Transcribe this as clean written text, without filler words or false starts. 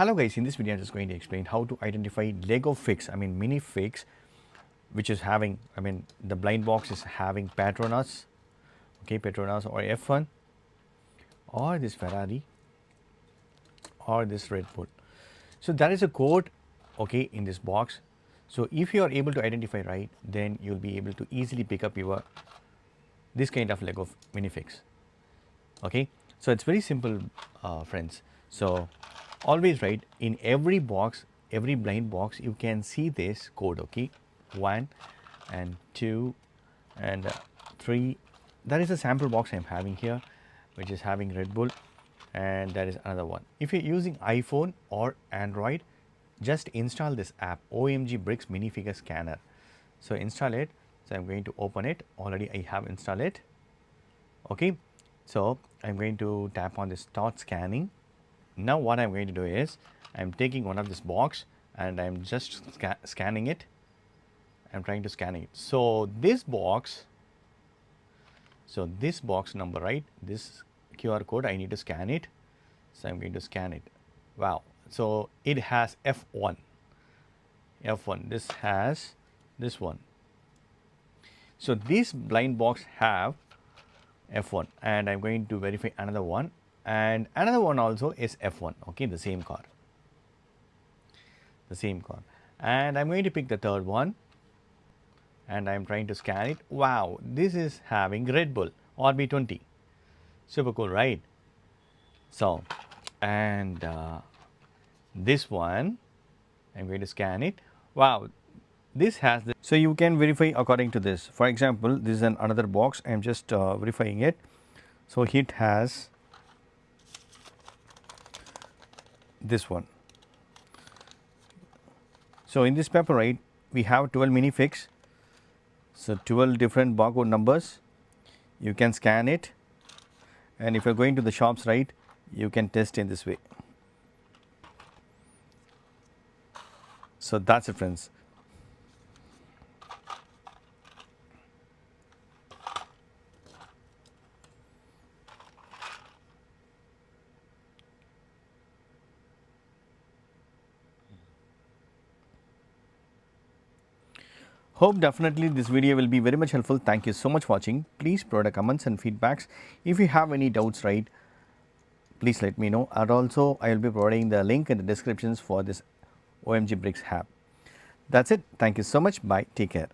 Hello guys, in this video I'm just going to explain how to identify LEGO fix, minifigs, which is having, the blind box is having Petronas, okay, Petronas or F1 or this Ferrari or this Red Bull. So there is a code, okay, in this box. So if you are able to identify right, then you'll be able to easily pick up your this kind of LEGO minifigs. Okay, so it's very simple, friends. So always right, in every box, every blind box, you can see this code. Okay, 1 and 2 and 3. That is a sample box I'm having here, which is having Red Bull, and there is another one. If you're using iPhone or Android, just install this app, OMG Bricks Minifigure Scanner. So install it. So I'm going to open it. Already I have installed it. Okay, so I'm going to tap on this start scanning. Now what I'm going to do is I'm taking one of this box and I'm just scanning it. I'm trying to scan it. So this box number, right, this QR code, I need to scan it. So I'm going to scan it. Wow, so it has F1. This has this one. So this blind box have F1, and I'm going to verify another one, and another one also is F1. Okay, the same car, and I'm going to pick the third one and I'm trying to scan it. Wow, this is having Red Bull RB20. Super cool, right? So, and this one I'm going to scan it. Wow, this has the, so you can verify according to this. For example, this is another box. I'm just verifying it. So it has this one. So in this paper, right, we have 12 minifigs. So 12 different barcode numbers. You can scan it, and if you're going to the shops, right, you can test in this way. So that's it, friends. Hope definitely this video will be very much helpful. Thank you so much for watching. Please provide comments and feedbacks. If you have any doubts, right, please let me know. And also I will be providing the link in the descriptions for this OMG Bricks app. That's it. Thank you so much. Bye. Take care.